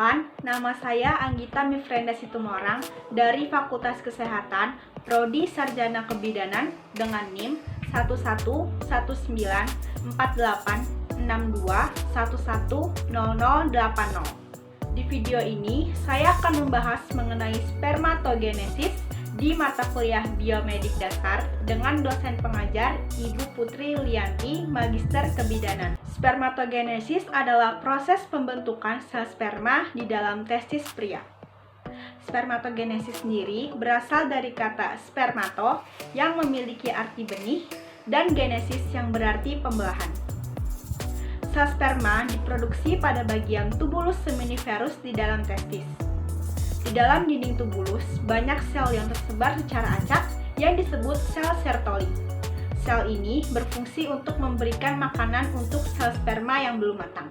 Perkenalkan, nama saya Anggita Mifrenda Situmorang dari Fakultas Kesehatan, Prodi Sarjana Kebidanan dengan NIM 11194862110080. Di video ini, saya akan membahas mengenai spermatogenesis di mata kuliah Biomedik Dasar dengan dosen pengajar Ibu Putri Lianti, Magister Kebidanan. Spermatogenesis adalah proses pembentukan sel sperma di dalam testis pria. Spermatogenesis sendiri berasal dari kata spermato yang memiliki arti benih dan genesis yang berarti pembelahan. Sel sperma diproduksi pada bagian tubulus seminiferus di dalam testis. Di dalam dinding tubulus, banyak sel yang tersebar secara acak yang disebut sel Sertoli. Sel ini berfungsi untuk memberikan makanan untuk sel sperma yang belum matang.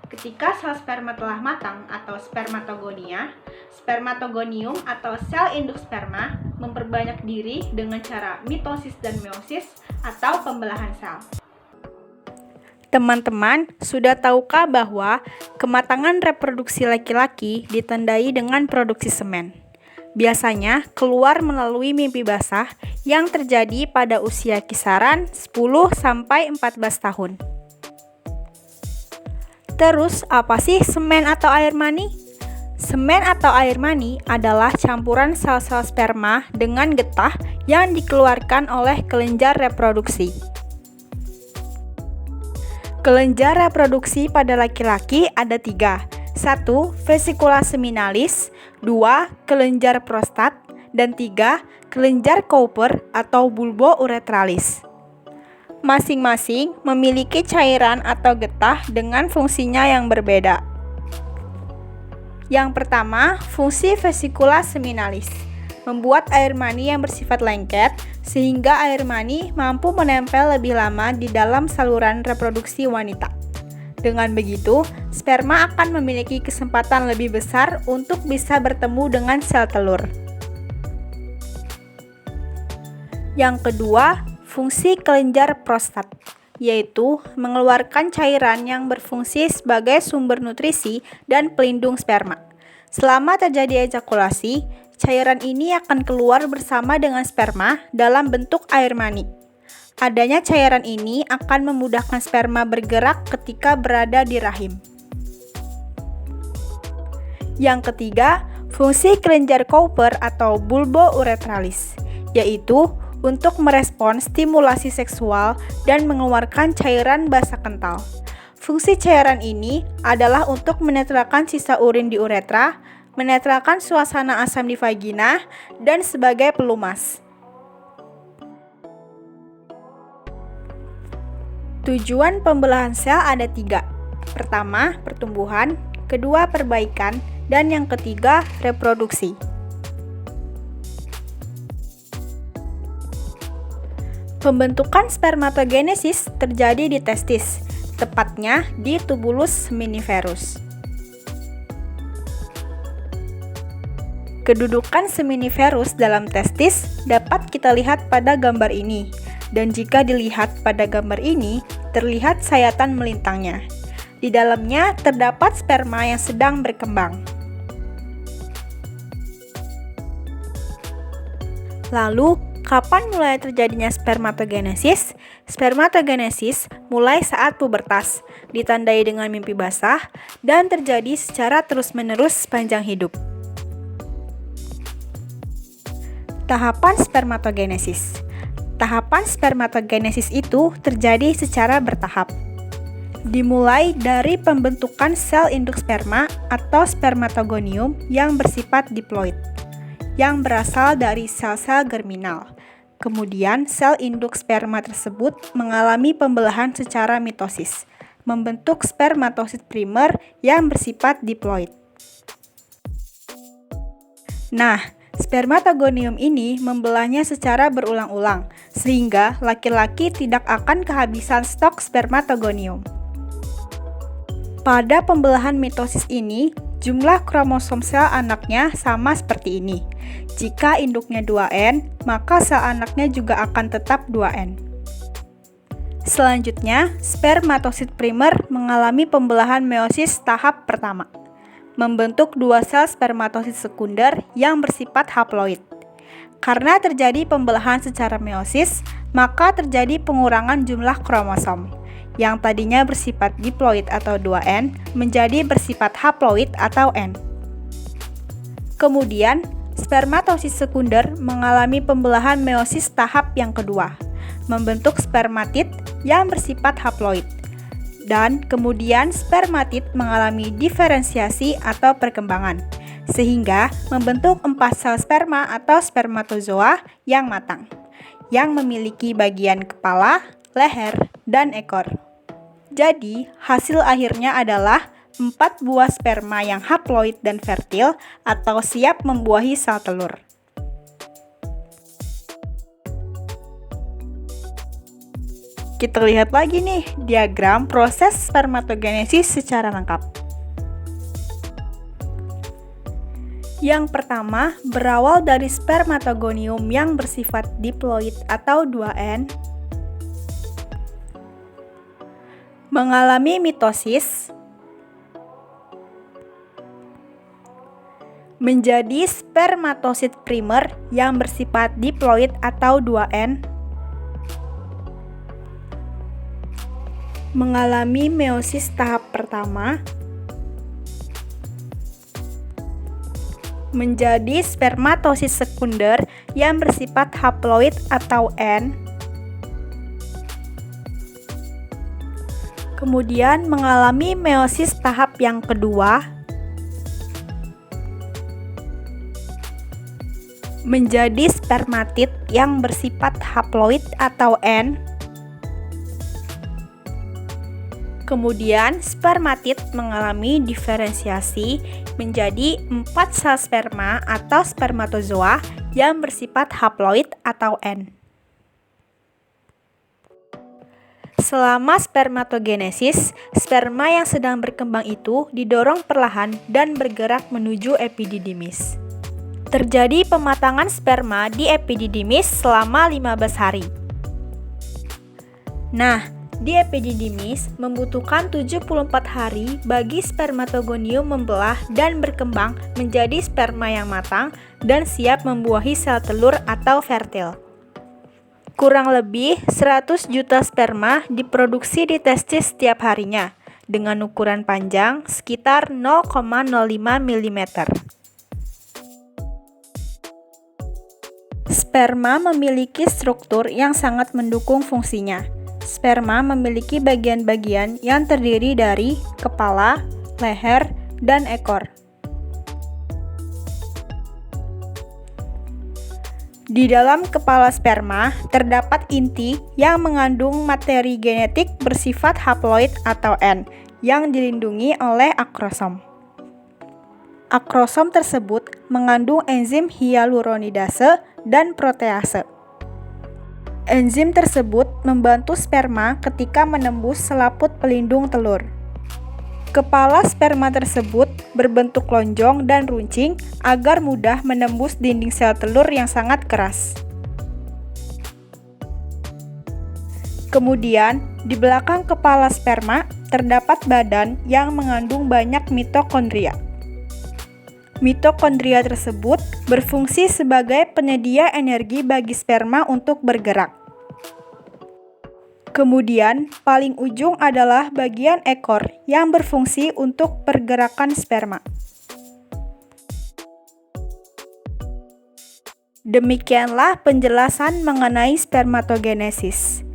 Ketika sel sperma telah matang atau spermatogonia, spermatogonium atau sel induk sperma memperbanyak diri dengan cara mitosis dan meiosis atau pembelahan sel. Teman-teman, sudah tahukah bahwa kematangan reproduksi laki-laki ditandai dengan produksi semen? Biasanya keluar melalui mimpi basah yang terjadi pada usia kisaran 10-14 tahun. Terus, apa sih semen atau air mani? Semen atau air mani adalah campuran sel-sel sperma dengan getah yang dikeluarkan oleh kelenjar reproduksi. Kelenjar reproduksi pada laki-laki ada 3. 1. Vesicula seminalis, 2. Kelenjar prostat, dan 3. Kelenjar Cowper atau bulbo-uretralis. Masing-masing memiliki cairan atau getah dengan fungsinya yang berbeda. Yang pertama, fungsi vesicula seminalis membuat air mani yang bersifat lengket sehingga air mani mampu menempel lebih lama di dalam saluran reproduksi wanita. Dengan begitu, sperma akan memiliki kesempatan lebih besar untuk bisa bertemu dengan sel telur. Yang kedua, fungsi kelenjar prostat, yaitu mengeluarkan cairan yang berfungsi sebagai sumber nutrisi dan pelindung sperma. Selama terjadi ejakulasi, cairan ini akan keluar bersama dengan sperma dalam bentuk air mani. Adanya cairan ini akan memudahkan sperma bergerak ketika berada di rahim. Yang ketiga, fungsi kelenjar Cowper atau bulbo-uretralis, yaitu untuk merespons stimulasi seksual dan mengeluarkan cairan basah kental. Fungsi cairan ini adalah untuk menetralkan sisa urin di uretra, menetralkan suasana asam di vagina, dan sebagai pelumas. Tujuan pembelahan sel ada 3. Pertama, pertumbuhan, kedua, perbaikan, dan yang ketiga, reproduksi. Pembentukan spermatogenesis terjadi di testis, tepatnya di tubulus seminiferus. Kedudukan seminiferus dalam testis dapat kita lihat pada gambar ini, dan jika dilihat pada gambar ini, terlihat sayatan melintangnya. Di dalamnya terdapat sperma yang sedang berkembang. Lalu, kapan mulai terjadinya spermatogenesis? Spermatogenesis mulai saat pubertas, ditandai dengan mimpi basah, dan terjadi secara terus-menerus sepanjang hidup. Tahapan spermatogenesis. Tahapan spermatogenesis itu terjadi secara bertahap. Dimulai dari pembentukan sel induk sperma atau spermatogonium yang bersifat diploid, yang berasal dari sel-sel germinal. Kemudian sel induk sperma tersebut mengalami pembelahan secara mitosis, membentuk spermatosit primer yang bersifat diploid. Nah, spermatogonium ini membelahnya secara berulang-ulang, sehingga laki-laki tidak akan kehabisan stok spermatogonium. Pada pembelahan mitosis ini, jumlah kromosom sel anaknya sama seperti ini. Jika induknya 2N, maka sel anaknya juga akan tetap 2N. Selanjutnya, spermatosit primer mengalami pembelahan meiosis tahap pertama. membentuk 2 sel spermatosit sekunder yang bersifat haploid. Karena terjadi pembelahan secara meiosis, maka terjadi pengurangan jumlah kromosom, yang tadinya bersifat diploid atau 2N menjadi bersifat haploid atau N. Kemudian, spermatosit sekunder mengalami pembelahan meiosis tahap yang kedua, membentuk spermatid yang bersifat haploid. Dan kemudian spermatid mengalami diferensiasi atau perkembangan, sehingga membentuk 4 sel sperma atau spermatozoa yang matang, yang memiliki bagian kepala, leher, dan ekor. Jadi, hasil akhirnya adalah 4 buah sperma yang haploid dan fertil atau siap membuahi sel telur. Kita lihat lagi nih diagram proses spermatogenesis secara lengkap. Yang pertama, berawal dari spermatogonium yang bersifat diploid atau 2N, mengalami mitosis, menjadi spermatosit primer yang bersifat diploid atau 2N, mengalami meiosis tahap pertama, menjadi spermatosit sekunder yang bersifat haploid atau N, kemudian mengalami meiosis tahap yang kedua, menjadi spermatid yang bersifat haploid atau N, kemudian spermatid mengalami diferensiasi menjadi 4 sel sperma atau spermatozoa yang bersifat haploid atau N. Selama spermatogenesis, sperma yang sedang berkembang itu didorong perlahan dan bergerak menuju epididymis. Terjadi pematangan sperma di epididymis selama 15 hari. Nah, di epididymis membutuhkan 74 hari bagi spermatogonium membelah dan berkembang menjadi sperma yang matang dan siap membuahi sel telur atau fertil. Kurang lebih 100 juta sperma diproduksi di testis setiap harinya dengan ukuran panjang sekitar 0,05 mm. Sperma memiliki struktur yang sangat mendukung fungsinya. Sperma memiliki bagian-bagian yang terdiri dari kepala, leher, dan ekor. Di dalam kepala sperma terdapat inti yang mengandung materi genetik bersifat haploid atau N yang dilindungi oleh akrosom. Akrosom tersebut mengandung enzim hyaluronidase dan protease. Enzim tersebut membantu sperma ketika menembus selaput pelindung telur. Kepala sperma tersebut berbentuk lonjong dan runcing agar mudah menembus dinding sel telur yang sangat keras. Kemudian, di belakang kepala sperma terdapat badan yang mengandung banyak mitokondria. Mitokondria tersebut berfungsi sebagai penyedia energi bagi sperma untuk bergerak. Kemudian, paling ujung adalah bagian ekor yang berfungsi untuk pergerakan sperma. Demikianlah penjelasan mengenai spermatogenesis.